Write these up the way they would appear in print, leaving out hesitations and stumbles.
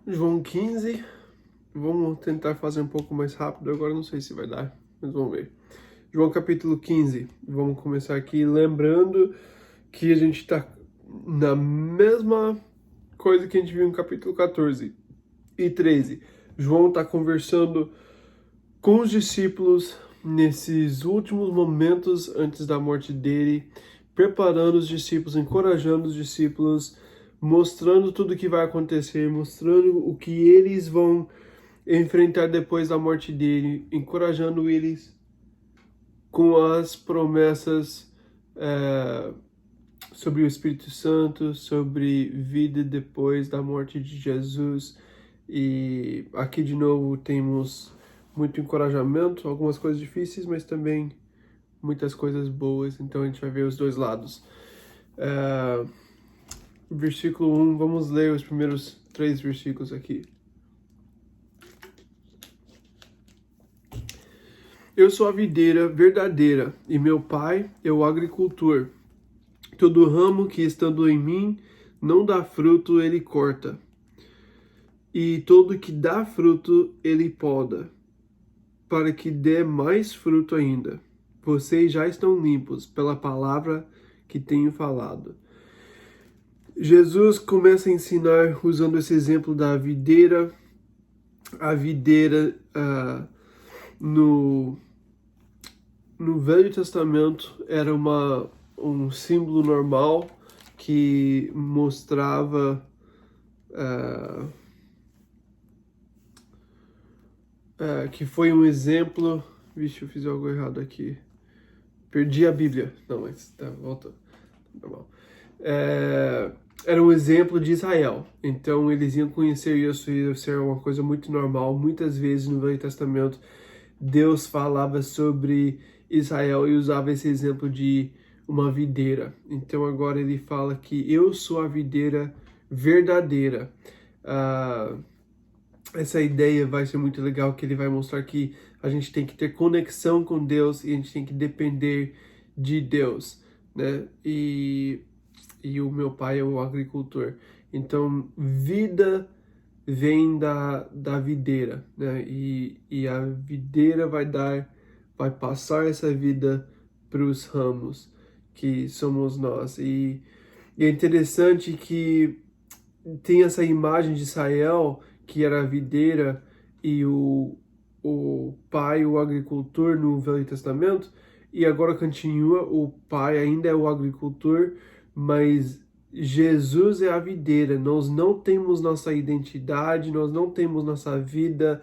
João 15, vamos tentar fazer um pouco mais rápido, agora não sei se vai dar, mas vamos ver. João capítulo 15, vamos começar aqui lembrando que a gente está na mesma coisa que a gente viu no capítulo 14 e 13. João está conversando com os discípulos nesses últimos momentos antes da morte dele, preparando os discípulos, encorajando os discípulos, mostrando tudo o que vai acontecer, mostrando o que eles vão enfrentar depois da morte dele, encorajando eles com as promessas sobre o Espírito Santo, sobre vida depois da morte de Jesus. E aqui de novo temos muito encorajamento, algumas coisas difíceis, mas também muitas coisas boas, então a gente vai ver os dois lados. Versículo 1, vamos ler os primeiros 3 versículos aqui. Eu sou a videira verdadeira, e meu pai é o agricultor. Todo ramo que estando em mim não dá fruto, ele corta. E todo que dá fruto, ele poda, para que dê mais fruto ainda. Vocês já estão limpos pela palavra que tenho falado. Jesus começa a ensinar usando esse exemplo da videira. A videira no Velho Testamento era um símbolo normal que mostrava que foi um exemplo. Vixe, eu fiz algo errado aqui. Perdi a Bíblia. Não, mas tá voltando. Tá bom. Era um exemplo de Israel. Então eles iam conhecer isso e isso era uma coisa muito normal. Muitas vezes no Velho Testamento Deus falava sobre Israel e usava esse exemplo de uma videira. Então agora ele fala que eu sou a videira verdadeira. Essa ideia vai ser muito legal, que ele vai mostrar que a gente tem que ter conexão com Deus e a gente tem que depender de Deus, né? E o meu pai é o agricultor. Então, vida vem da videira, né? E a videira vai passar essa vida para os ramos, que somos nós. E é interessante que tem essa imagem de Israel, que era a videira, e o pai, o agricultor no Velho Testamento, e agora continua, o pai ainda é o agricultor, mas Jesus é a videira. Nós não temos nossa identidade, nós não temos nossa vida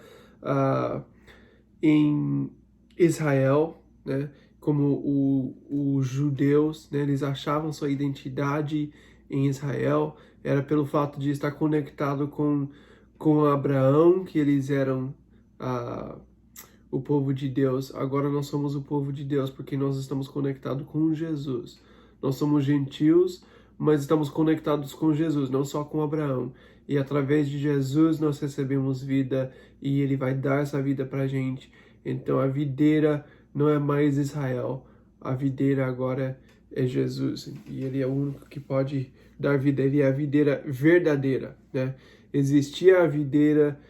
em Israel, né? Como os judeus, né? Eles achavam sua identidade em Israel, era pelo fato de estar conectado com Abraão, que eles eram o povo de Deus. Agora nós somos o povo de Deus, porque nós estamos conectados com Jesus. Nós somos gentios, mas estamos conectados com Jesus, não só com Abraão. E através de Jesus nós recebemos vida, e ele vai dar essa vida para a gente. Então a videira não é mais Israel, a videira agora é Jesus, e ele é o único que pode dar vida, ele é a videira verdadeira, né? Existia a videira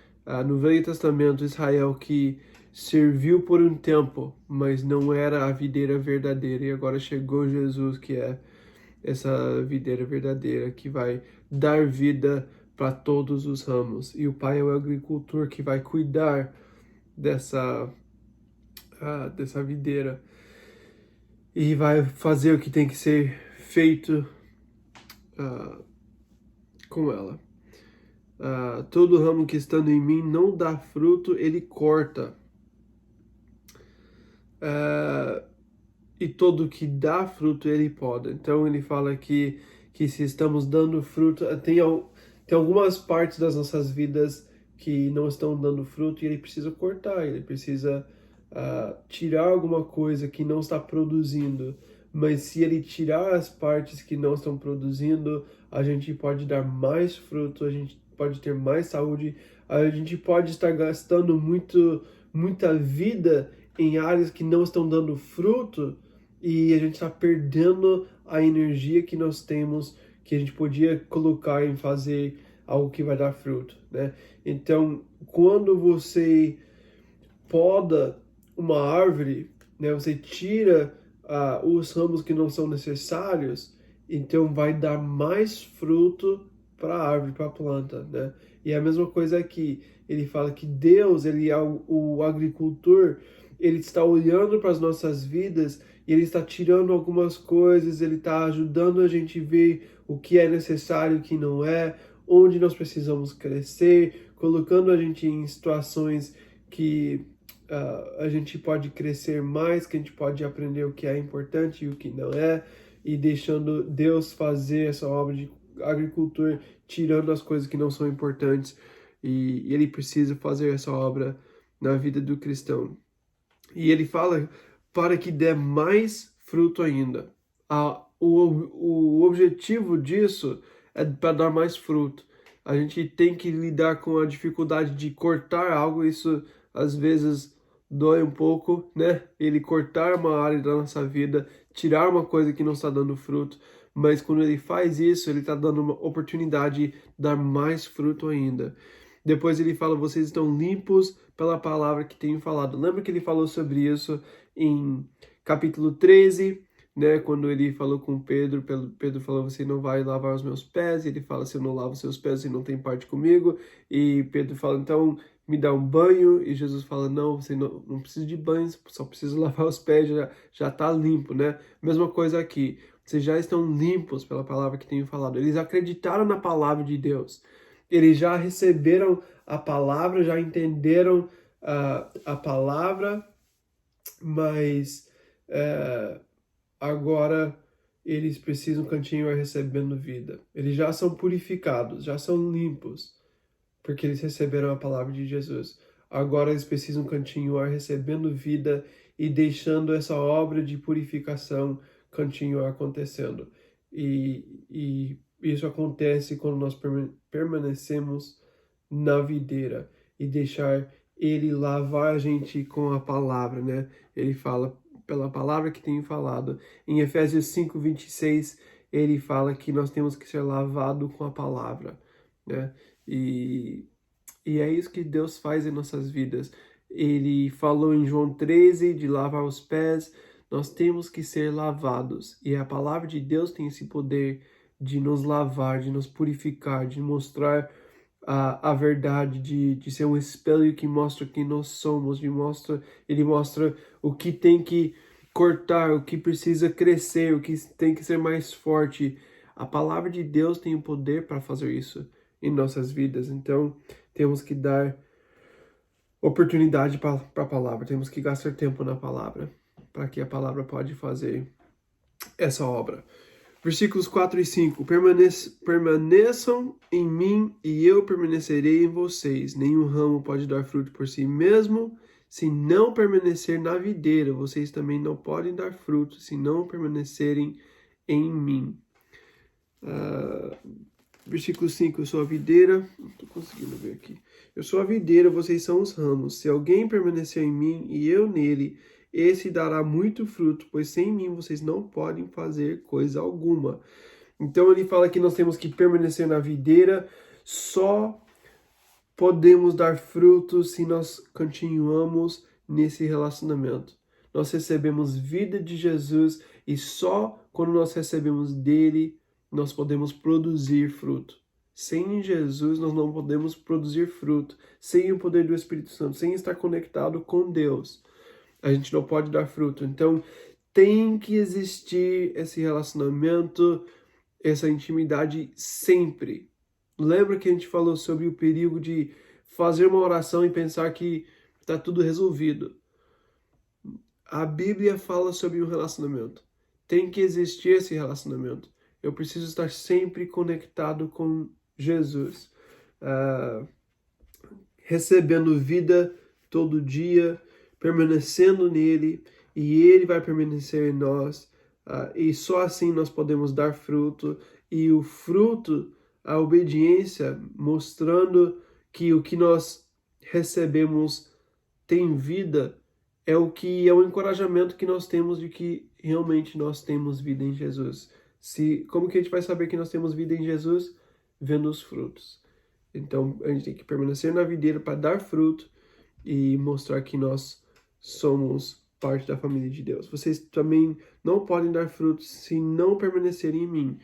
no Velho Testamento, Israel, que serviu por um tempo, mas não era a videira verdadeira, e agora chegou Jesus, que é essa videira verdadeira, que vai dar vida para todos os ramos. E o pai é o agricultor que vai cuidar dessa videira e vai fazer o que tem que ser feito com ela. Todo ramo que estando em mim não dá fruto, ele corta. E todo que dá fruto, ele poda. Então ele fala que se estamos dando fruto, tem algumas partes das nossas vidas que não estão dando fruto e ele precisa cortar, ele precisa tirar alguma coisa que não está produzindo. Mas se ele tirar as partes que não estão produzindo, a gente pode dar mais fruto, a gente pode ter mais saúde, a gente pode estar gastando muita vida em áreas que não estão dando fruto, e a gente está perdendo a energia que nós temos, que a gente podia colocar em fazer algo que vai dar fruto, né? Então, quando você poda uma árvore, né, você tira os ramos que não são necessários, então vai dar mais fruto para a árvore, para a planta, né? E a mesma coisa aqui, ele fala que Deus, ele é o agricultor, ele está olhando para as nossas vidas e ele está tirando algumas coisas, ele está ajudando a gente ver o que é necessário, o que não é, onde nós precisamos crescer, colocando a gente em situações que a gente pode crescer mais, que a gente pode aprender o que é importante e o que não é, e deixando Deus fazer essa obra de agricultor, tirando as coisas que não são importantes, e ele precisa fazer essa obra na vida do cristão. E ele fala para que dê mais fruto ainda. O objetivo disso é para dar mais fruto. A gente tem que lidar com a dificuldade de cortar algo, isso às vezes dói um pouco, né? Ele cortar uma área da nossa vida, tirar uma coisa que não está dando fruto, mas quando ele faz isso, ele está dando uma oportunidade de dar mais fruto ainda. Depois ele fala, vocês estão limpos pela palavra que tenho falado. Lembra que ele falou sobre isso em capítulo 13, né? Quando ele falou com Pedro, Pedro falou, você não vai lavar os meus pés. E ele fala, se eu não lavo os seus pés, você não tem parte comigo. E Pedro fala, então me dá um banho. E Jesus fala, não, você não precisa de banho, só precisa lavar os pés, já tá limpo, né? Mesma coisa aqui. Vocês já estão limpos pela palavra que tenho falado. Eles acreditaram na palavra de Deus. Eles já receberam a palavra, já entenderam a palavra, mas agora eles precisam continuar recebendo vida. Eles já são purificados, já são limpos, porque eles receberam a palavra de Jesus. Agora eles precisam continuar recebendo vida e deixando essa obra de purificação continuar acontecendo. E isso acontece quando nós permanecemos na videira e deixar ele lavar a gente com a palavra, né? Ele fala pela palavra que tenho falado. Em Efésios 5:26, ele fala que nós temos que ser lavado com a palavra, né? E é isso que Deus faz em nossas vidas. Ele falou em João 13 de lavar os pés. Nós temos que ser lavados. E a palavra de Deus tem esse poder de nos lavar, de nos purificar, de mostrar a verdade, de ser um espelho que mostra quem nós somos, ele mostra o que tem que cortar, o que precisa crescer, o que tem que ser mais forte. A palavra de Deus tem o poder para fazer isso em nossas vidas, então temos que dar oportunidade para a palavra, temos que gastar tempo na palavra, para que a palavra pode fazer essa obra. Versículos 4 e 5. Permaneçam em mim e eu permanecerei em vocês. Nenhum ramo pode dar fruto por si mesmo, se não permanecer na videira. Vocês também não podem dar fruto, se não permanecerem em mim. Versículo 5. Eu sou a videira. Não estou conseguindo ver aqui. Eu sou a videira, vocês são os ramos. Se alguém permanecer em mim e eu nele, esse dará muito fruto, pois sem mim vocês não podem fazer coisa alguma. Então ele fala que nós temos que permanecer na videira, só podemos dar frutos se nós continuamos nesse relacionamento. Nós recebemos vida de Jesus e só quando nós recebemos dele, nós podemos produzir fruto. Sem Jesus, nós não podemos produzir fruto. Sem o poder do Espírito Santo, sem estar conectado com Deus, a gente não pode dar fruto. Então, tem que existir esse relacionamento, essa intimidade sempre. Lembra que a gente falou sobre o perigo de fazer uma oração e pensar que está tudo resolvido. A Bíblia fala sobre um relacionamento. Tem que existir esse relacionamento. Eu preciso estar sempre conectado com Jesus. Recebendo vida todo dia, permanecendo nele, e ele vai permanecer em nós, e só assim nós podemos dar fruto, e o fruto, a obediência, mostrando que o que nós recebemos tem vida, é o encorajamento que nós temos de que realmente nós temos vida em Jesus. Como que a gente vai saber que nós temos vida em Jesus? Vendo os frutos. Então, a gente tem que permanecer na videira para dar fruto e mostrar que nós somos parte da família de Deus. Vocês também não podem dar frutos se não permanecerem em mim.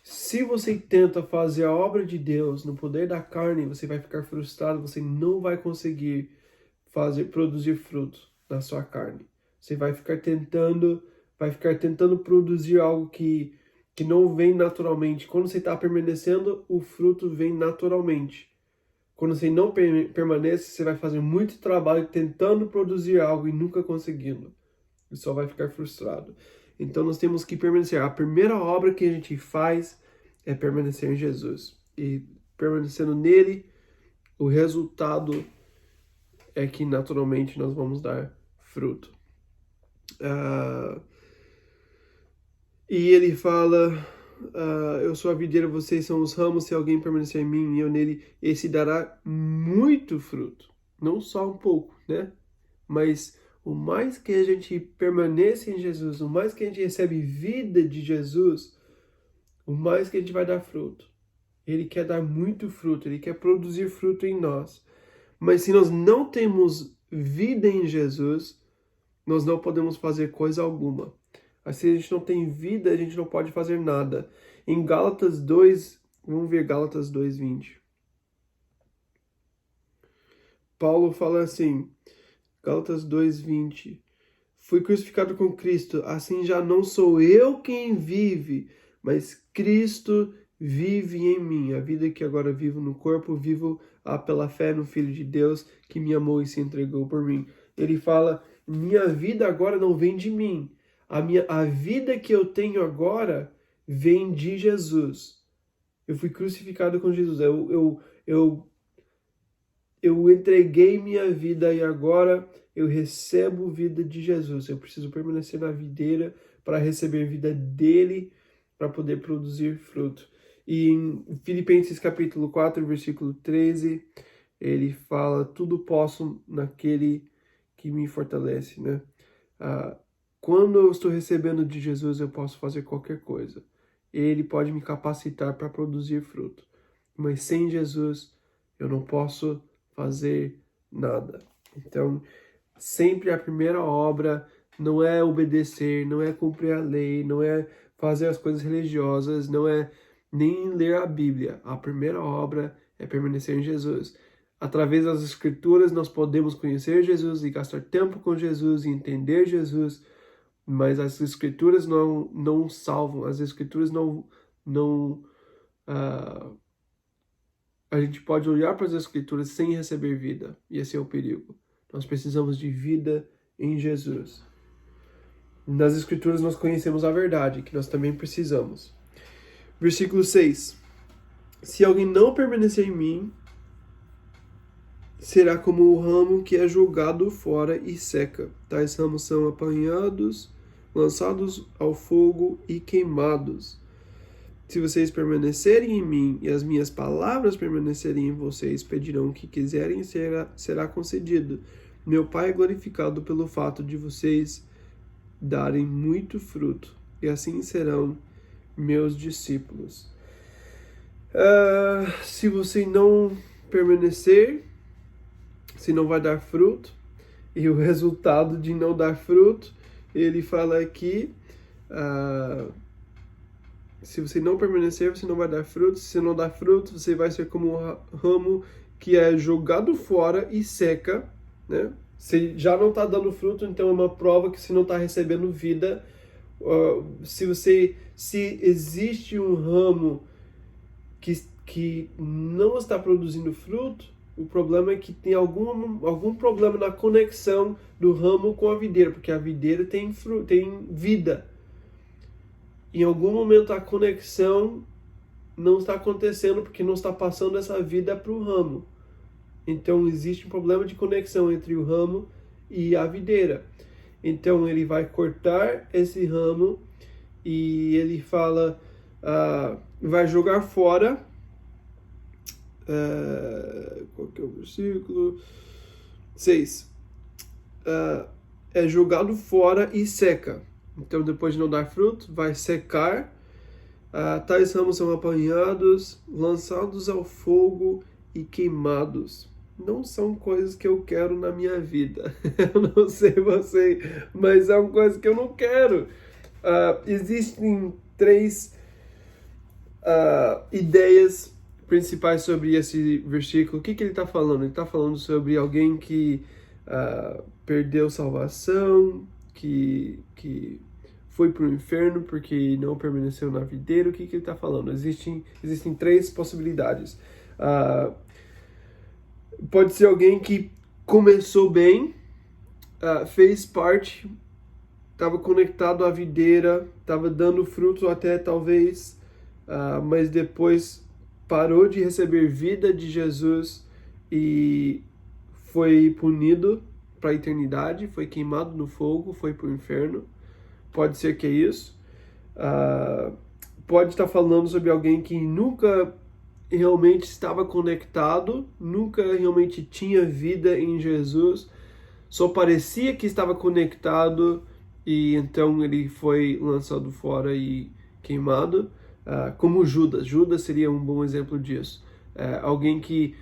Se você tenta fazer a obra de Deus no poder da carne, você vai ficar frustrado, você não vai conseguir produzir fruto na sua carne. Você vai ficar tentando produzir algo que não vem naturalmente. Quando você está permanecendo, o fruto vem naturalmente. Quando você não permanece, você vai fazer muito trabalho tentando produzir algo e nunca conseguindo. E só vai ficar frustrado. Então nós temos que permanecer. A primeira obra que a gente faz é permanecer em Jesus. E permanecendo nele, o resultado é que naturalmente nós vamos dar fruto. E ele fala, eu sou a videira, vocês são os ramos, se alguém permanecer em mim e eu nele, esse dará muito fruto. Não só um pouco, né? Mas o mais que a gente permanece em Jesus, o mais que a gente recebe vida de Jesus, o mais que a gente vai dar fruto. Ele quer dar muito fruto, ele quer produzir fruto em nós. Mas se nós não temos vida em Jesus, nós não podemos fazer coisa alguma. Se a gente não tem vida, a gente não pode fazer nada. Em Gálatas 2, vamos ver Gálatas 2:20. Paulo fala assim, Gálatas 2:20. Fui crucificado com Cristo, assim já não sou eu quem vive, mas Cristo vive em mim. A vida que agora vivo no corpo, vivo pela fé no Filho de Deus, que me amou e se entregou por mim. Ele fala, minha vida agora não vem de mim. A vida que eu tenho agora vem de Jesus. Eu fui crucificado com Jesus. Eu entreguei minha vida e agora eu recebo vida de Jesus. Eu preciso permanecer na videira para receber vida dele, para poder produzir fruto. E em Filipenses capítulo 4, versículo 13, ele fala, tudo posso naquele que me fortalece, né? Quando eu estou recebendo de Jesus, eu posso fazer qualquer coisa. Ele pode me capacitar para produzir fruto. Mas sem Jesus, eu não posso fazer nada. Então, sempre a primeira obra não é obedecer, não é cumprir a lei, não é fazer as coisas religiosas, não é nem ler a Bíblia. A primeira obra é permanecer em Jesus. Através das Escrituras, nós podemos conhecer Jesus e gastar tempo com Jesus e entender Jesus, mas as Escrituras não salvam, as Escrituras a gente pode olhar para as Escrituras sem receber vida, e esse é o perigo. Nós precisamos de vida em Jesus. Nas Escrituras nós conhecemos a verdade, que nós também precisamos. Versículo 6. Se alguém não permanecer em mim, será como o ramo que é jogado fora e seca. Tais ramos são apanhados, lançados ao fogo e queimados. Se vocês permanecerem em mim e as minhas palavras permanecerem em vocês, pedirão o que quiserem e será concedido. Meu Pai é glorificado pelo fato de vocês darem muito fruto, e assim serão meus discípulos. Se você não permanecer, se não vai dar fruto, e o resultado de não dar fruto, ele fala aqui, se você não permanecer, você não vai dar fruto. Se você não dar fruto, você vai ser como um ramo que é jogado fora e seca, né? Se já não está dando fruto, então é uma prova que você não está recebendo vida. Se existe um ramo que não está produzindo fruto, o problema é que tem algum problema na conexão do ramo com a videira, porque a videira tem vida. Em algum momento a conexão não está acontecendo porque não está passando essa vida para o ramo. Então existe um problema de conexão entre o ramo e a videira. Então ele vai cortar esse ramo e ele fala, vai jogar fora. Qual que é o versículo? 6. É jogado fora e seca. Então depois de não dar fruto, vai secar tais ramos são apanhados, lançados ao fogo e queimados. Não são coisas que eu quero na minha vida. Eu não sei você, mas é uma coisa que eu não quero. Existem três ideias principais sobre esse versículo. O que ele está falando? Ele está falando sobre alguém que perdeu salvação, que foi para o inferno porque não permaneceu na videira. O que ele está falando? Existem três possibilidades. Pode ser alguém que começou bem, fez parte, estava conectado à videira, estava dando fruto até talvez, mas depois parou de receber vida de Jesus e foi punido para a eternidade, foi queimado no fogo, foi para o inferno. Pode ser que é isso. Pode estar falando sobre alguém que nunca realmente estava conectado, nunca realmente tinha vida em Jesus, só parecia que estava conectado e então ele foi lançado fora e queimado, como Judas. Judas seria um bom exemplo disso. Alguém que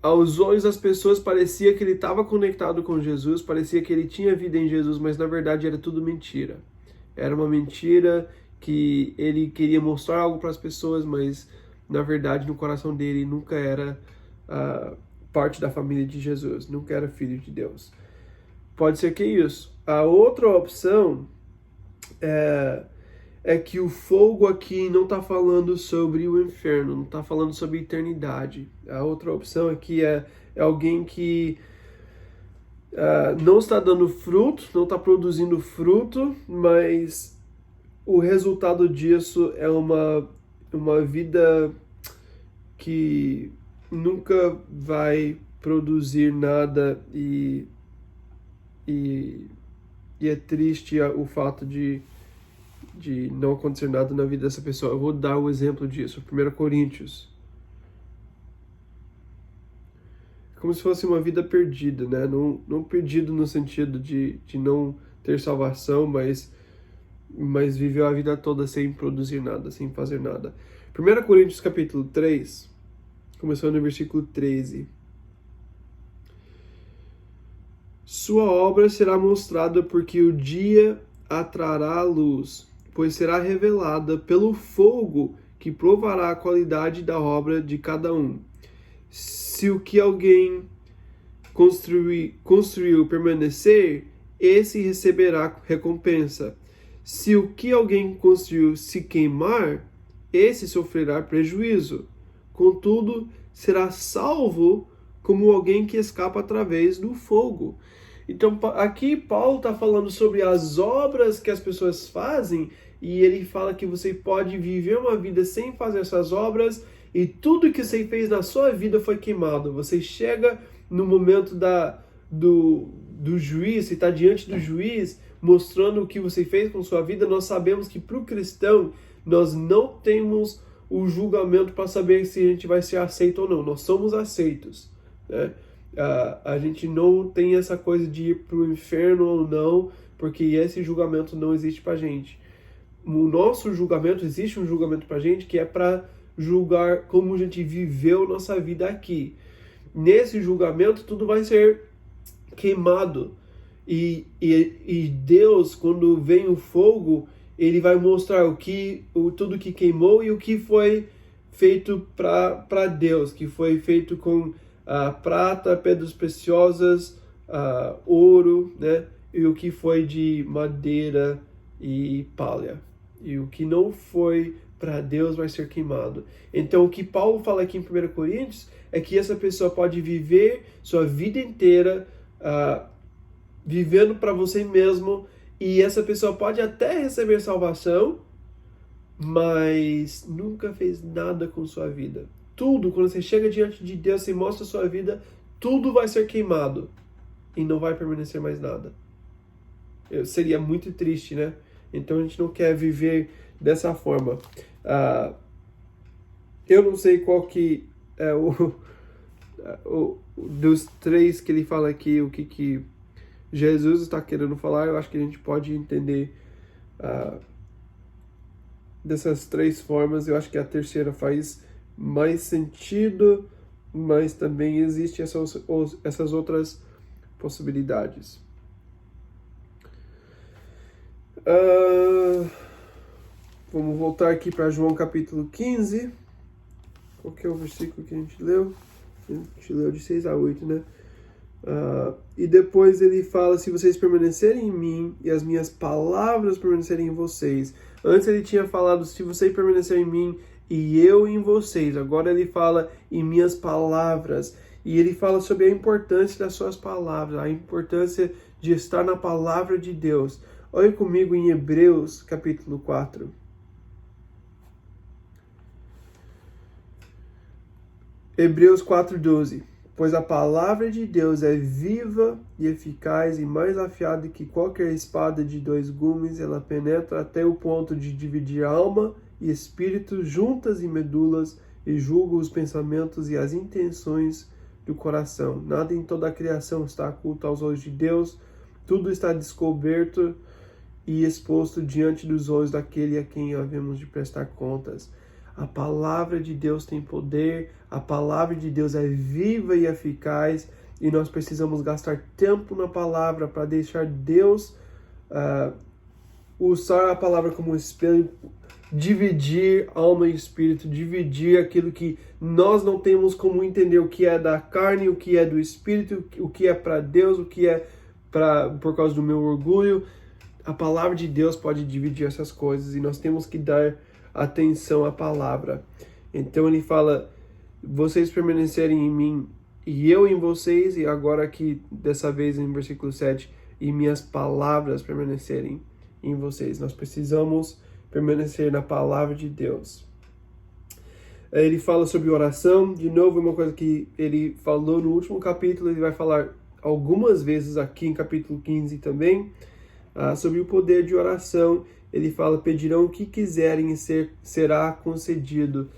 aos olhos das pessoas parecia que ele estava conectado com Jesus, parecia que ele tinha vida em Jesus, mas na verdade era tudo mentira. Era uma mentira que ele queria mostrar algo para as pessoas, mas na verdade no coração dele nunca era parte da família de Jesus, nunca era filho de Deus. Pode ser que isso. A outra opção é que o fogo aqui não está falando sobre o inferno, não está falando sobre a eternidade. A outra opção aqui é alguém que não está dando fruto, não está produzindo fruto, mas o resultado disso é uma vida que nunca vai produzir nada e é triste o fato de não acontecer nada na vida dessa pessoa. Eu vou dar o exemplo disso. 1 Coríntios. Como se fosse uma vida perdida, né? Não perdido no sentido de não ter salvação, mas viveu a vida toda sem produzir nada, sem fazer nada. 1 Coríntios capítulo 3, começando no versículo 13. Sua obra será mostrada porque o dia a trará a luz, pois será revelada pelo fogo que provará a qualidade da obra de cada um. Se o que alguém construiu permanecer, esse receberá recompensa. Se o que alguém construiu se queimar, esse sofrerá prejuízo. Contudo, será salvo como alguém que escapa através do fogo. Então, aqui Paulo está falando sobre as obras que as pessoas fazem, e ele fala que você pode viver uma vida sem fazer essas obras, e tudo que você fez na sua vida foi queimado. Você chega no momento do juiz, você está diante do juiz, mostrando o que você fez com sua vida. Nós sabemos que para o cristão, nós não temos o julgamento para saber se a gente vai ser aceito ou não. Nós somos aceitos, né? A gente não tem essa coisa de ir para o inferno ou não, porque esse julgamento não existe para a gente. O nosso julgamento, existe um julgamento para a gente que é para julgar como a gente viveu nossa vida aqui. Nesse julgamento, tudo vai ser queimado. E Deus, quando vem o fogo, ele vai mostrar tudo que queimou e o que foi feito para Deus, que foi feito com prata, pedras preciosas, ouro, né? E o que foi de madeira e palha. E o que não foi para Deus vai ser queimado. Então, o que Paulo fala aqui em 1 Coríntios é que essa pessoa pode viver sua vida inteira vivendo para você mesmo, e essa pessoa pode até receber salvação, mas nunca fez nada com sua vida. Tudo, quando você chega diante de Deus e mostra a sua vida, tudo vai ser queimado e não vai permanecer mais nada. Seria muito triste, né? Então a gente não quer viver dessa forma. Eu não sei qual que é dos três que ele fala aqui, o que Jesus está querendo falar. Eu acho que a gente pode entender dessas três formas. Eu acho que a terceira faz mais sentido, mas também existe essas outras possibilidades. Vamos voltar aqui para João capítulo 15. Qual que é o versículo que a gente leu? A gente leu de 6 a 8, né? E depois ele fala: se vocês permanecerem em mim e as minhas palavras permanecerem em vocês. Antes ele tinha falado: se vocês permanecerem em mim e eu em vocês. Agora ele fala: em minhas palavras. E ele fala sobre a importância das suas palavras, a importância de estar na palavra de Deus. Olhe comigo em Hebreus capítulo 4. Hebreus 4:12. Pois a palavra de Deus é viva e eficaz e mais afiada que qualquer espada de dois gumes. Ela penetra até o ponto de dividir alma e espírito, juntas e medulas, e julga os pensamentos e as intenções do coração. Nada em toda a criação está oculto aos olhos de Deus. Tudo está descoberto e exposto diante dos olhos daquele a quem havemos de prestar contas. A palavra de Deus tem poder, a palavra de Deus é viva e eficaz, e nós precisamos gastar tempo na palavra para deixar Deus usar a palavra como espelho, dividir alma e espírito, dividir aquilo que nós não temos como entender, o que é da carne, o que é do espírito, o que é para Deus, o que é por causa do meu orgulho. A palavra de Deus pode dividir essas coisas, e nós temos que dar atenção à palavra. Então ele fala: vocês permanecerem em mim e eu em vocês, e agora aqui, dessa vez em versículo 7, e minhas palavras permanecerem em vocês. Nós precisamos permanecer na palavra de Deus. Ele fala sobre oração, de novo, uma coisa que ele falou no último capítulo, ele vai falar algumas vezes aqui em capítulo 15 também, sobre o poder de oração. Ele fala: pedirão o que quiserem e será concedido.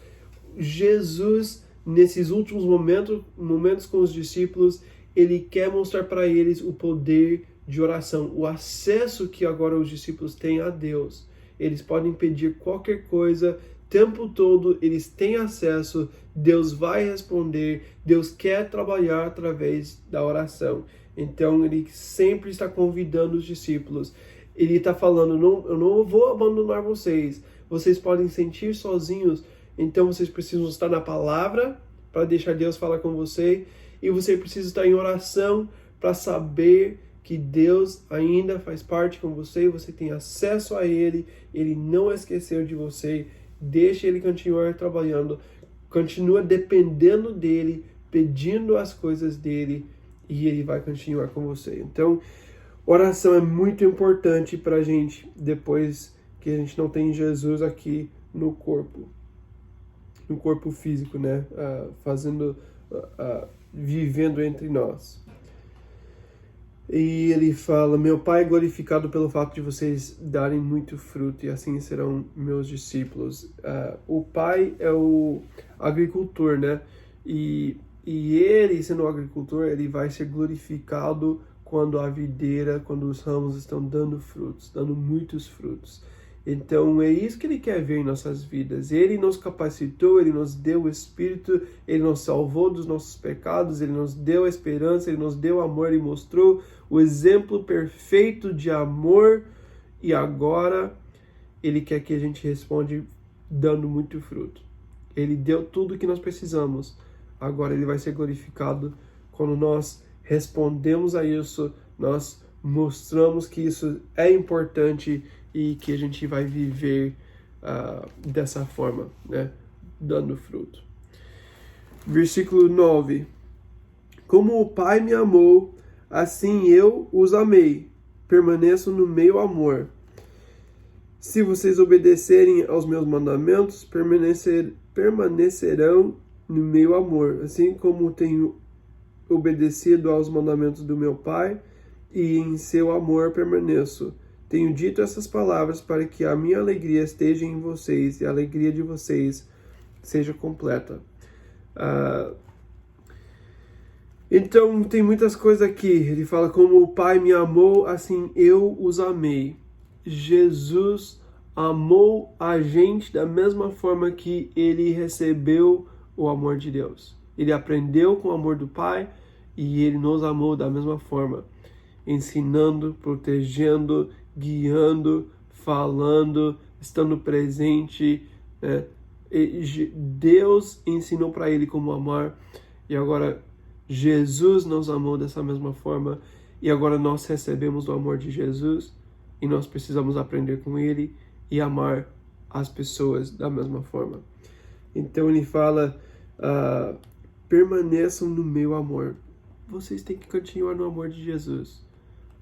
Jesus, nesses últimos momentos com os discípulos, ele quer mostrar para eles o poder de oração, o acesso que agora os discípulos têm a Deus. Eles podem pedir qualquer coisa, o tempo todo eles têm acesso, Deus vai responder, Deus quer trabalhar através da oração. Então ele sempre está convidando os discípulos. Ele está falando: eu não vou abandonar vocês. Vocês podem sentir sozinhos, então vocês precisam estar na palavra para deixar Deus falar com você. E você precisa estar em oração para saber que Deus ainda faz parte com você. Você tem acesso a Ele. Ele não esqueceu de você. Deixe Ele continuar trabalhando. Continua dependendo dEle, pedindo as coisas dEle, e Ele vai continuar com você. Então, oração é muito importante para a gente, depois que a gente não tem Jesus aqui no corpo físico, né? Vivendo entre nós. E ele fala: meu Pai é glorificado pelo fato de vocês darem muito fruto, e assim serão meus discípulos. O Pai é o agricultor, né? E ele, sendo o agricultor, ele vai ser glorificado quando a videira, quando os ramos estão dando frutos, dando muitos frutos. Então é isso que ele quer ver em nossas vidas. Ele nos capacitou, ele nos deu o Espírito, ele nos salvou dos nossos pecados, ele nos deu a esperança, ele nos deu amor, ele mostrou o exemplo perfeito de amor, e agora ele quer que a gente responda dando muito fruto. Ele deu tudo o que nós precisamos. Agora ele vai ser glorificado quando nós respondemos a isso, nós mostramos que isso é importante e que a gente vai viver dessa forma, né? Dando fruto. Versículo 9. Como o Pai me amou, assim eu os amei. Permaneço no meu amor. Se vocês obedecerem aos meus mandamentos, permanecerão no meu amor, assim como tenho obedecido aos mandamentos do meu Pai, e em seu amor permaneço. Tenho dito essas palavras para que a minha alegria esteja em vocês e a alegria de vocês seja completa. Então, tem muitas coisas aqui. Ele fala: como o Pai me amou, assim eu os amei. Jesus amou a gente da mesma forma que ele recebeu o amor de Deus. Ele aprendeu com o amor do Pai e ele nos amou da mesma forma, ensinando, protegendo, guiando, falando, estando presente, né? Deus ensinou para ele como amar, e agora Jesus nos amou dessa mesma forma, e agora nós recebemos o amor de Jesus, e nós precisamos aprender com ele e amar as pessoas da mesma forma. Então ele fala, permaneçam no meu amor. Vocês têm que continuar no amor de Jesus.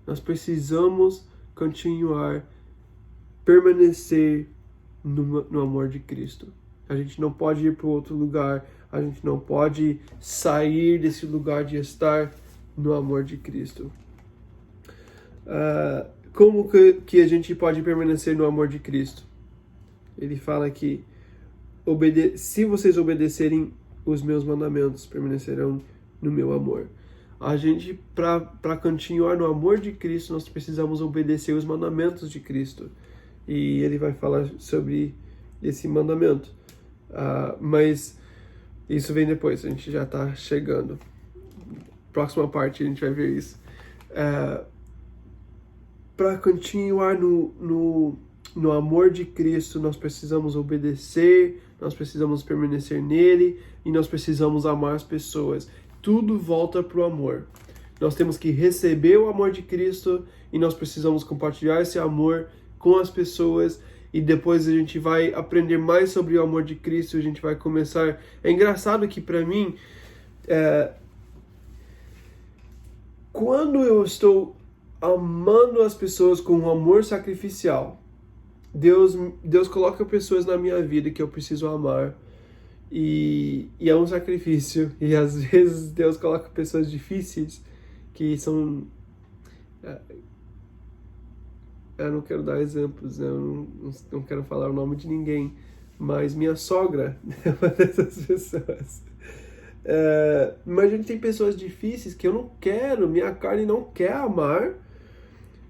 Nós precisamos continuar, permanecer no amor de Cristo. A gente não pode ir para outro lugar, a gente não pode sair desse lugar de estar no amor de Cristo. Como que a gente pode permanecer no amor de Cristo? Ele fala que se vocês obedecerem os meus mandamentos, permanecerão no meu amor. A gente, para continuar no amor de Cristo, nós precisamos obedecer os mandamentos de Cristo. E ele vai falar sobre esse mandamento. Mas isso vem depois, a gente já está chegando. Próxima parte a gente vai ver isso. Para continuar no amor de Cristo, nós precisamos obedecer, nós precisamos permanecer nele e nós precisamos amar as pessoas. Tudo volta para o amor. Nós temos que receber o amor de Cristo e nós precisamos compartilhar esse amor com as pessoas. E depois a gente vai aprender mais sobre o amor de Cristo, a gente vai começar... É engraçado que para mim, quando eu estou amando as pessoas com um amor sacrificial, Deus coloca pessoas na minha vida que eu preciso amar, e é um sacrifício, e às vezes Deus coloca pessoas difíceis que são... Eu não quero dar exemplos, né? Eu não quero falar o nome de ninguém, mas minha sogra é uma dessas pessoas. Mas a gente tem pessoas difíceis que eu não quero, minha carne não quer amar,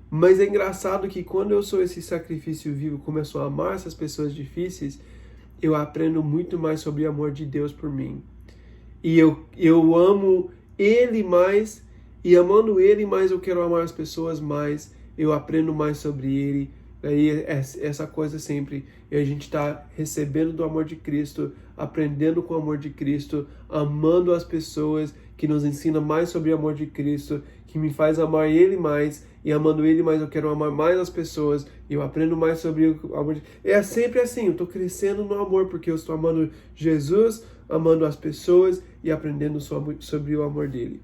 mas é engraçado que quando eu sou esse sacrifício vivo, começo a amar essas pessoas difíceis, eu aprendo muito mais sobre o amor de Deus por mim. E eu amo Ele mais, e amando Ele mais, eu quero amar as pessoas mais, eu aprendo mais sobre Ele. Aí essa coisa sempre, a gente está recebendo do amor de Cristo, aprendendo com o amor de Cristo, amando as pessoas, que nos ensina mais sobre o amor de Cristo, que me faz amar Ele mais, e amando Ele mais eu quero amar mais as pessoas, e eu aprendo mais sobre o amor de... É sempre assim, eu estou crescendo no amor, porque eu estou amando Jesus, amando as pessoas e aprendendo sobre o amor dele.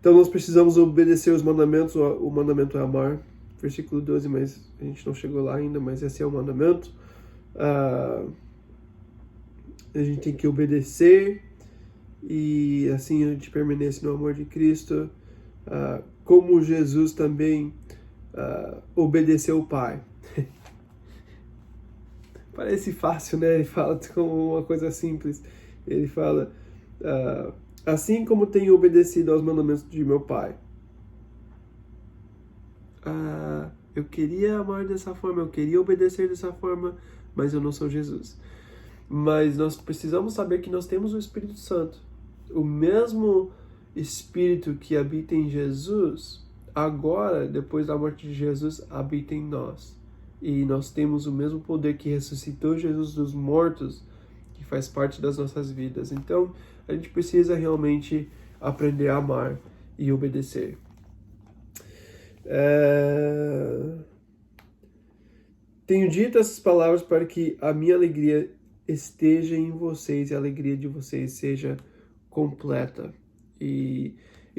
Então nós precisamos obedecer os mandamentos. O mandamento é amar, versículo 12, mas a gente não chegou lá ainda, mas esse é o mandamento. A gente tem que obedecer, e assim a gente permanece no amor de Cristo, como Jesus também obedeceu o Pai. Parece fácil, né? Ele fala como uma coisa simples. Ele fala... assim como tenho obedecido aos mandamentos de meu Pai. Eu queria amar dessa forma, eu queria obedecer dessa forma, mas eu não sou Jesus. Mas nós precisamos saber que nós temos o Espírito Santo. O mesmo Espírito que habita em Jesus, agora, depois da morte de Jesus, habita em nós. E nós temos o mesmo poder que ressuscitou Jesus dos mortos, que faz parte das nossas vidas. Então, a gente precisa realmente aprender a amar e obedecer. Tenho dito essas palavras para que a minha alegria esteja em vocês e a alegria de vocês seja completa. E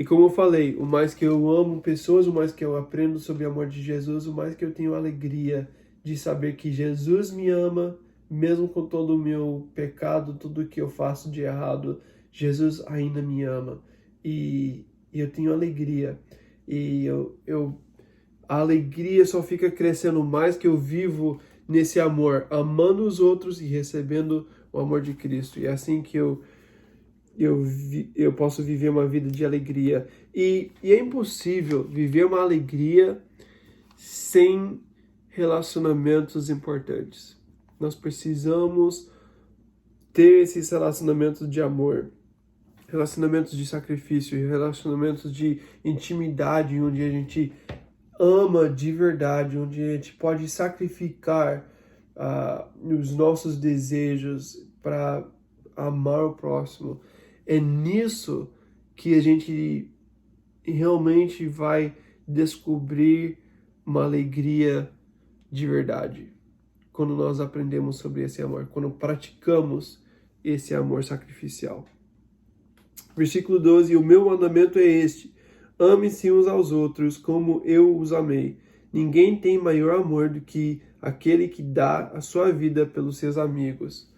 como eu falei, o mais que eu amo pessoas, o mais que eu aprendo sobre o amor de Jesus, o mais que eu tenho alegria de saber que Jesus me ama, mesmo com todo o meu pecado, tudo que eu faço de errado, Jesus ainda me ama. E eu tenho alegria. E a alegria só fica crescendo mais que eu vivo nesse amor, amando os outros e recebendo o amor de Cristo. E é assim que eu posso viver uma vida de alegria. E é impossível viver uma alegria sem relacionamentos importantes. Nós precisamos ter esses relacionamentos de amor, relacionamentos de sacrifício, relacionamentos de intimidade, onde a gente ama de verdade, onde a gente pode sacrificar os nossos desejos para amar o próximo. É nisso que a gente realmente vai descobrir uma alegria de verdade. Quando nós aprendemos sobre esse amor, quando praticamos esse amor sacrificial. Versículo 12, o meu mandamento é este: ame-se uns aos outros como eu os amei. Ninguém tem maior amor do que aquele que dá a sua vida pelos seus amigos.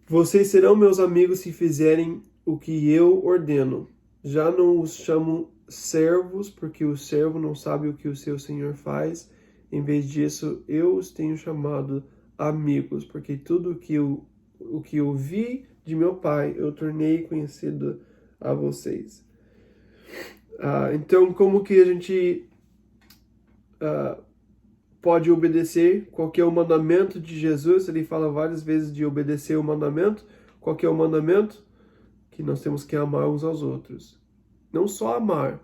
Vocês serão meus amigos se fizerem o que eu ordeno. Já não os chamo servos, porque o servo não sabe o que o seu senhor faz. Em vez disso, eu os tenho chamado amigos, porque tudo o que eu vi de meu Pai, eu tornei conhecido a vocês. Então, como que a gente pode obedecer? Qual que é o mandamento de Jesus? Ele fala várias vezes de obedecer o mandamento. Qual que é o mandamento? Que nós temos que amar uns aos outros. Não só amar,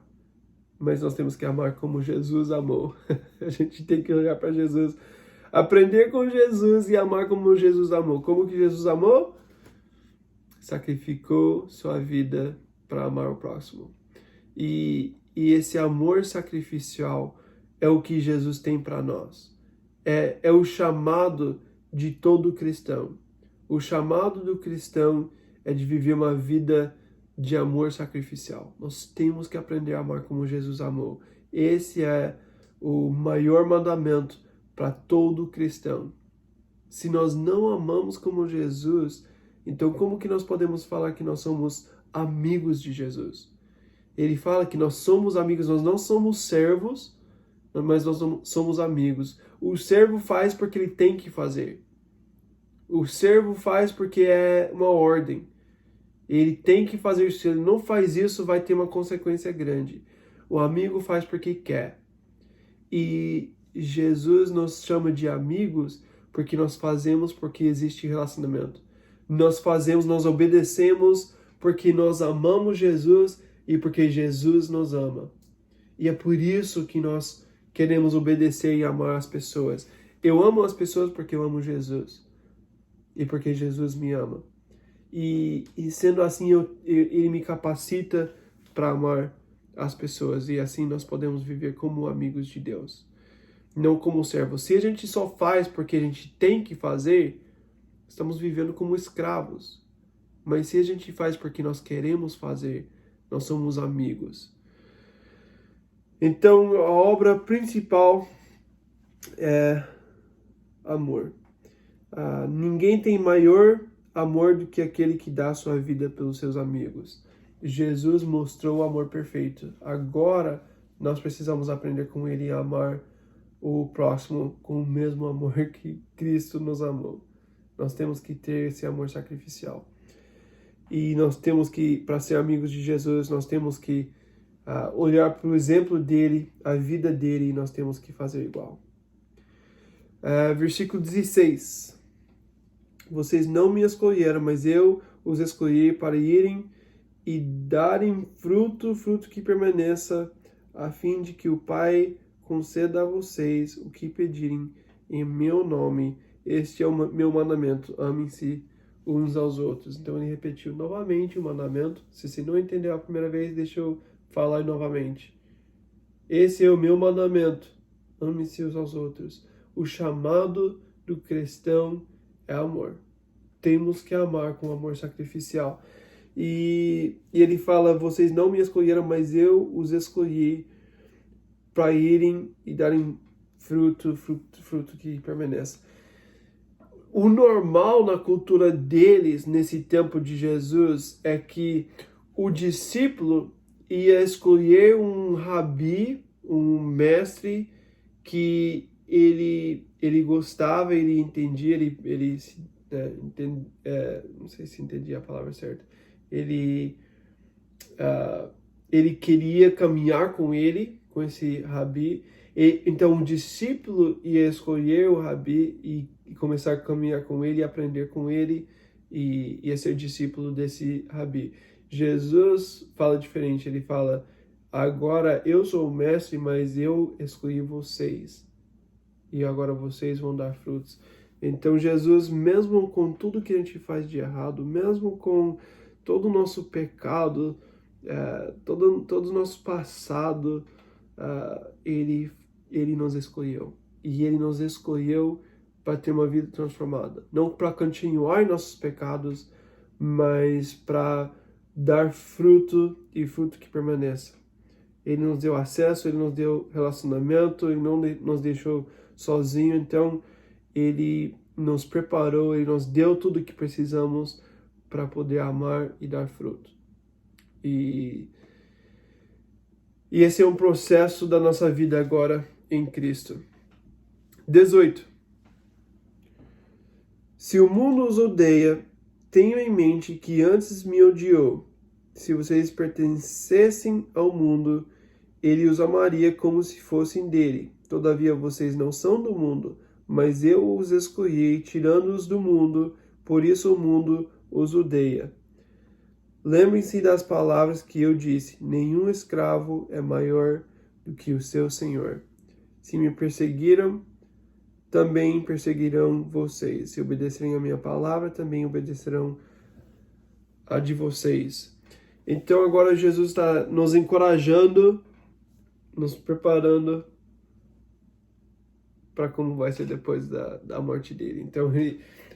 mas nós temos que amar como Jesus amou. A gente tem que olhar para Jesus, aprender com Jesus e amar como Jesus amou. Como que Jesus amou? Sacrificou sua vida para amar o próximo. E esse amor sacrificial é o que Jesus tem para nós. É o chamado de todo cristão. O chamado do cristão é de viver uma vida de amor sacrificial. Nós temos que aprender a amar como Jesus amou. Esse é o maior mandamento para todo cristão. Se nós não amamos como Jesus, então como que nós podemos falar que nós somos amigos de Jesus? Ele fala que nós somos amigos, nós não somos servos, mas nós somos amigos. O servo faz porque ele tem que fazer. O servo faz porque é uma ordem. Ele tem que fazer isso. Se ele não faz isso, vai ter uma consequência grande. O amigo faz porque quer. E Jesus nos chama de amigos porque nós fazemos porque existe relacionamento. Nós fazemos, nós obedecemos porque nós amamos Jesus e porque Jesus nos ama. E é por isso que nós queremos obedecer e amar as pessoas. Eu amo as pessoas porque eu amo Jesus. E porque Jesus me ama. E sendo assim, ele me capacita para amar as pessoas. E assim nós podemos viver como amigos de Deus. Não como servos. Se a gente só faz porque a gente tem que fazer, estamos vivendo como escravos. Mas se a gente faz porque nós queremos fazer, nós somos amigos. Então, a obra principal é amor. Ninguém tem maior amor do que aquele que dá a sua vida pelos seus amigos. Jesus mostrou o amor perfeito. Agora, nós precisamos aprender com ele a amar o próximo com o mesmo amor que Cristo nos amou. Nós temos que ter esse amor sacrificial. E nós temos que, para ser amigos de Jesus, nós temos que olhar para o exemplo dele, a vida dele, e nós temos que fazer igual. Versículo 16. Vocês não me escolheram, mas eu os escolhi para irem e darem fruto que permaneça, a fim de que o Pai conceda a vocês o que pedirem em meu nome. Este é o meu mandamento, amem-se uns aos outros. Então ele repetiu novamente o mandamento. Se você não entendeu a primeira vez, deixa eu falar novamente. Esse é o meu mandamento, amem-se uns aos outros. O chamado do cristão é amor. Temos que amar com amor sacrificial. E ele fala, vocês não me escolheram, mas eu os escolhi para irem e darem fruto que permaneça. O normal na cultura deles, nesse tempo de Jesus, é que o discípulo ia escolher um rabi, um mestre que ele gostava, ele entendia, não sei se entendia a palavra certa, ele queria caminhar com ele, com esse rabi, Então o discípulo ia escolher o Rabi e começar a caminhar com ele, aprender com ele e ia ser discípulo desse Rabi. Jesus fala diferente, ele fala: agora eu sou o mestre, mas eu escolhi vocês e agora vocês vão dar frutos. Então Jesus, mesmo com tudo que a gente faz de errado, mesmo com todo o nosso pecado, todo o nosso passado, ele nos escolheu. E ele nos escolheu para ter uma vida transformada. Não para continuar em nossos pecados, mas para dar fruto e fruto que permaneça. Ele nos deu acesso, ele nos deu relacionamento, ele não nos deixou sozinho. Então, ele nos preparou, ele nos deu tudo o que precisamos para poder amar e dar fruto. E esse é um processo da nossa vida agora em Cristo. 18. Se o mundo os odeia, tenham em mente que antes me odiou. Se vocês pertencessem ao mundo, ele os amaria como se fossem dele. Todavia vocês não são do mundo, mas eu os escolhi, tirando-os do mundo, por isso o mundo os odeia. Lembrem-se das palavras que eu disse: nenhum escravo é maior do que o seu senhor. Se me perseguiram, também perseguirão vocês. Se obedecerem a minha palavra, também obedecerão a de vocês. Então agora Jesus está nos encorajando, nos preparando para como vai ser depois da morte dele. Então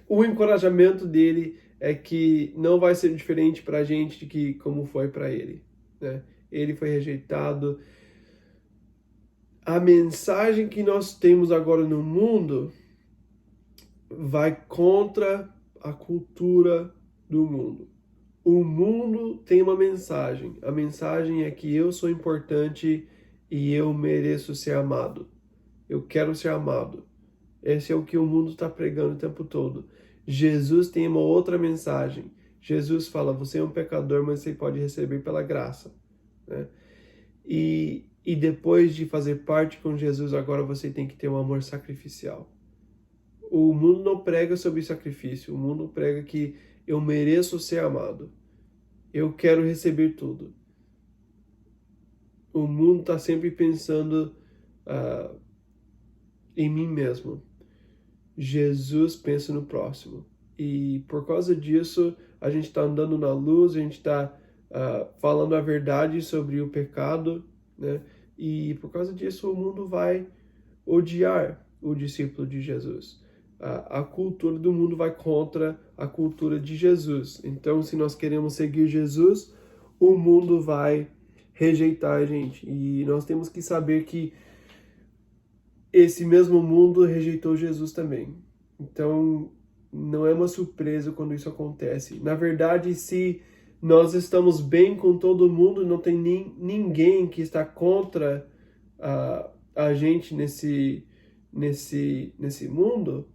o encorajamento dele é que não vai ser diferente para a gente de que como foi para ele, né? Ele foi rejeitado. A mensagem que nós temos agora no mundo vai contra a cultura do mundo. O mundo tem uma mensagem. A mensagem é que eu sou importante e eu mereço ser amado. Eu quero ser amado. Esse é o que o mundo está pregando o tempo todo. Jesus tem uma outra mensagem. Jesus fala: você é um pecador, mas você pode receber pela graça, né? E depois de fazer parte com Jesus, agora você tem que ter um amor sacrificial. O mundo não prega sobre sacrifício. O mundo prega que eu mereço ser amado. Eu quero receber tudo. O mundo está sempre pensando em mim mesmo. Jesus pensa no próximo. E por causa disso, a gente está andando na luz, a gente está falando a verdade sobre o pecado, né? E por causa disso, o mundo vai odiar o discípulo de Jesus. A cultura do mundo vai contra a cultura de Jesus. Então, se nós queremos seguir Jesus, o mundo vai rejeitar a gente. E nós temos que saber que esse mesmo mundo rejeitou Jesus também. Então, não é uma surpresa quando isso acontece. Na verdade, se nós estamos bem com todo mundo, não tem ninguém que está contra a gente nesse mundo,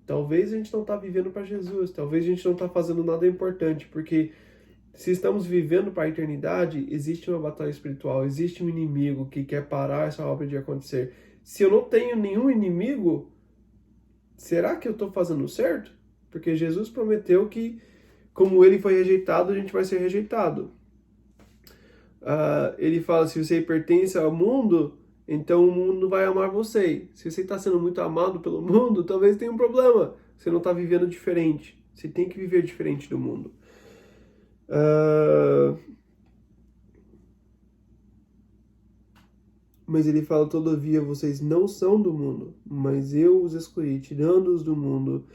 talvez a gente não está vivendo para Jesus, talvez a gente não está fazendo nada importante, porque se estamos vivendo para a eternidade, existe uma batalha espiritual, existe um inimigo que quer parar essa obra de acontecer. Se eu não tenho nenhum inimigo, será que eu estou fazendo certo? Porque Jesus prometeu que, como ele foi rejeitado, a gente vai ser rejeitado. Ele fala: se você pertence ao mundo, então o mundo vai amar você. Se você está sendo muito amado pelo mundo, talvez tenha um problema. Você não está vivendo diferente. Você tem que viver diferente do mundo. Mas ele fala: todavia vocês não são do mundo, mas eu os escolhi, tirando-os do mundo,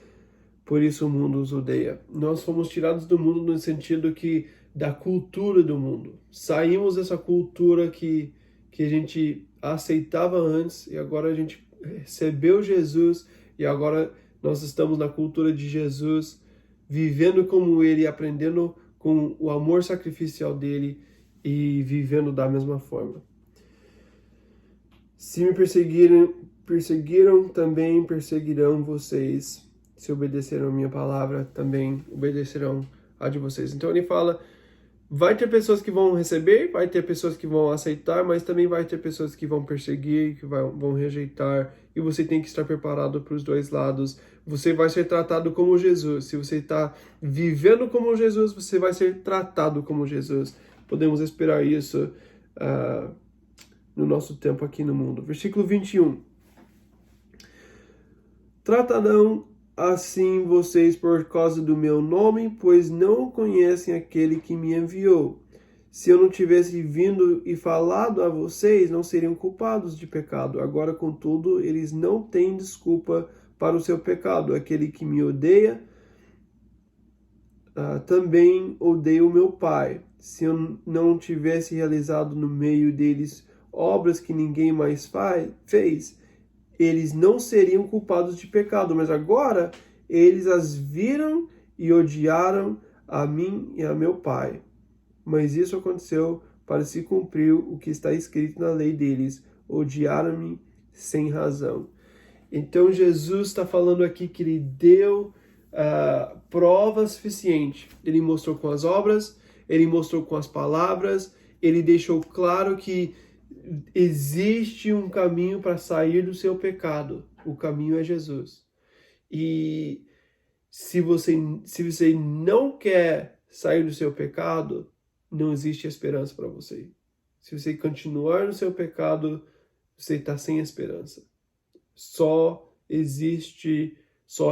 por isso o mundo os odeia. Nós fomos tirados do mundo no sentido que da cultura do mundo. Saímos dessa cultura que a gente aceitava antes e agora a gente recebeu Jesus e agora nós estamos na cultura de Jesus, vivendo como ele, aprendendo com o amor sacrificial dele e vivendo da mesma forma. Se me perseguiram, também perseguirão vocês. Se obedeceram a minha palavra, também obedecerão a de vocês. Então ele fala: Vai ter pessoas que vão receber, vai ter pessoas que vão aceitar, mas também vai ter pessoas que vão perseguir, que vão rejeitar, e você tem que estar preparado para os dois lados. Você vai ser tratado como Jesus. Se você está vivendo como Jesus, você vai ser tratado como Jesus. Podemos esperar isso no nosso tempo aqui no mundo. Versículo 21. Tratarão assim vocês por causa do meu nome, pois não conhecem aquele que me enviou. Se eu não tivesse vindo e falado a vocês, não seriam culpados de pecado. Agora, contudo, eles não têm desculpa para o seu pecado. Aquele que me odeia, também odeia o meu Pai. Se eu não tivesse realizado no meio deles obras que ninguém mais fez, eles não seriam culpados de pecado, mas agora eles as viram e odiaram a mim e a meu Pai. Mas isso aconteceu para se cumprir o que está escrito na lei deles: odiaram-me sem razão. Então Jesus está falando aqui que ele deu prova suficiente. Ele mostrou com as obras, ele mostrou com as palavras, ele deixou claro que existe um caminho para sair do seu pecado. O caminho é Jesus. E se você não quer sair do seu pecado, não existe esperança para você. Se você continuar no seu pecado, você está sem esperança. Só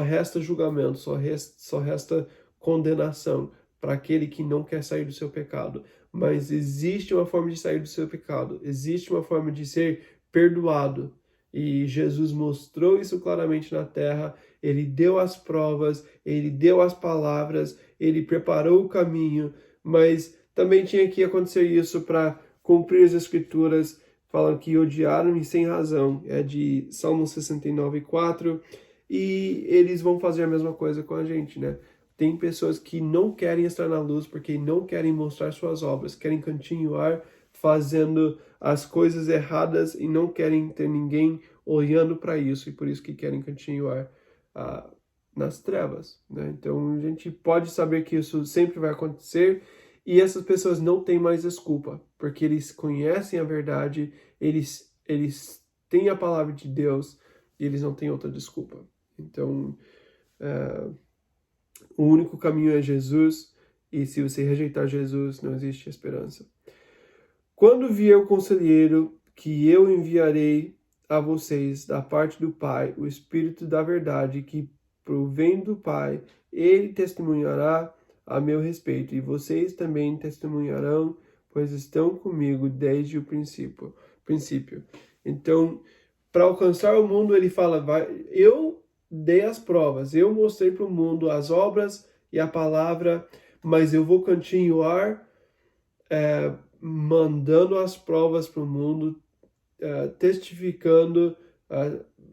resta julgamento, só resta condenação para aquele que não quer sair do seu pecado. Mas existe uma forma de sair do seu pecado, existe uma forma de ser perdoado. E Jesus mostrou isso claramente na terra, ele deu as provas, ele deu as palavras, ele preparou o caminho, mas também tinha que acontecer isso para cumprir as escrituras, falando que odiaram-me sem razão. É de Salmo 69:4, e eles vão fazer a mesma coisa com a gente, né? Tem pessoas que não querem estar na luz porque não querem mostrar suas obras, querem continuar fazendo as coisas erradas e não querem ter ninguém olhando para isso, e por isso que querem continuar nas trevas, né? Então a gente pode saber que isso sempre vai acontecer, e essas pessoas não têm mais desculpa, porque eles conhecem a verdade, eles têm a palavra de Deus, e eles não têm outra desculpa. Então, o único caminho é Jesus, e se você rejeitar Jesus, não existe esperança. Quando vier o conselheiro que eu enviarei a vocês da parte do Pai, o Espírito da verdade, que provém do Pai, ele testemunhará a meu respeito, e vocês também testemunharão, pois estão comigo desde o princípio. Então, para alcançar o mundo, ele fala, eu dei as provas, eu mostrei para o mundo as obras e a palavra, mas eu vou continuar mandando as provas para o mundo, testificando,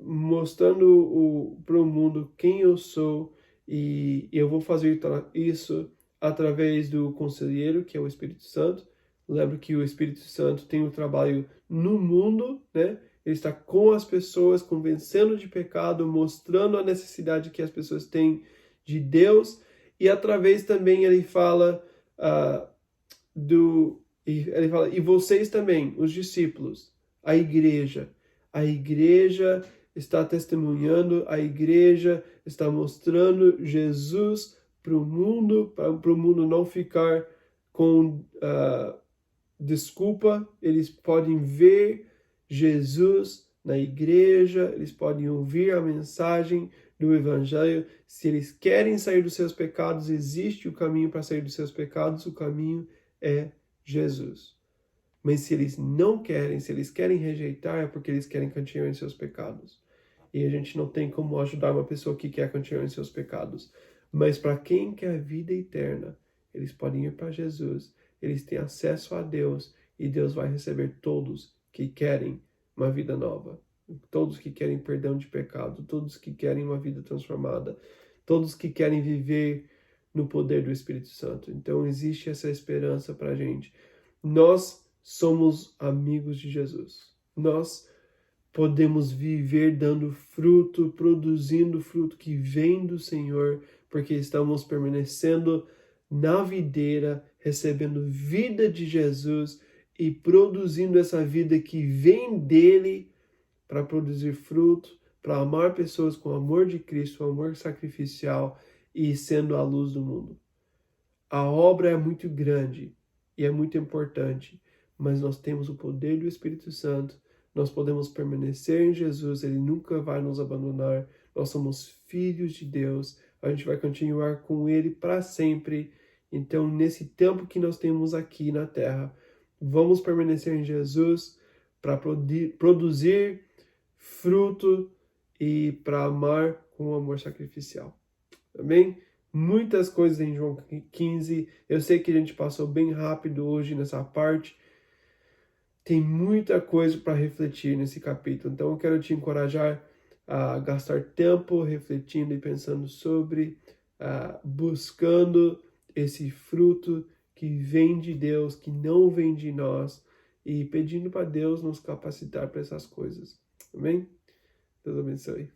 mostrando para o mundo quem eu sou, e eu vou fazer isso através do conselheiro, que é o Espírito Santo. Lembra que o Espírito Santo tem o trabalho no mundo, né? Ele está com as pessoas, convencendo de pecado, mostrando a necessidade que as pessoas têm de Deus, e através também ele fala e vocês também, os discípulos, a igreja está testemunhando, a igreja está mostrando Jesus para o mundo não ficar com desculpa. Eles podem ver Jesus na igreja, eles podem ouvir a mensagem do Evangelho. Se eles querem sair dos seus pecados, existe o caminho para sair dos seus pecados, o caminho é Jesus. Mas se eles não querem, se eles querem rejeitar, é porque eles querem continuar em seus pecados. E a gente não tem como ajudar uma pessoa que quer continuar em seus pecados. Mas para quem quer vida eterna, eles podem ir para Jesus, eles têm acesso a Deus, e Deus vai receber todos que querem uma vida nova, todos que querem perdão de pecado, todos que querem uma vida transformada, todos que querem viver no poder do Espírito Santo. Então existe essa esperança para a gente. Nós somos amigos de Jesus. Nós podemos viver dando fruto, produzindo fruto que vem do Senhor, porque estamos permanecendo na videira, recebendo vida de Jesus e produzindo essa vida que vem dele para produzir fruto, para amar pessoas com o amor de Cristo, o amor sacrificial e sendo a luz do mundo. A obra é muito grande e é muito importante, mas nós temos o poder do Espírito Santo, nós podemos permanecer em Jesus, Ele nunca vai nos abandonar, nós somos filhos de Deus, a gente vai continuar com Ele para sempre. Então, nesse tempo que nós temos aqui na Terra, vamos permanecer em Jesus para produzir fruto e para amar com amor sacrificial. Amém? Muitas coisas em João 15. Eu sei que a gente passou bem rápido hoje nessa parte. Tem muita coisa para refletir nesse capítulo. Então eu quero te encorajar a gastar tempo refletindo e pensando sobre, buscando esse fruto que vem de Deus, que não vem de nós, e pedindo para Deus nos capacitar para essas coisas. Amém? Deus abençoe.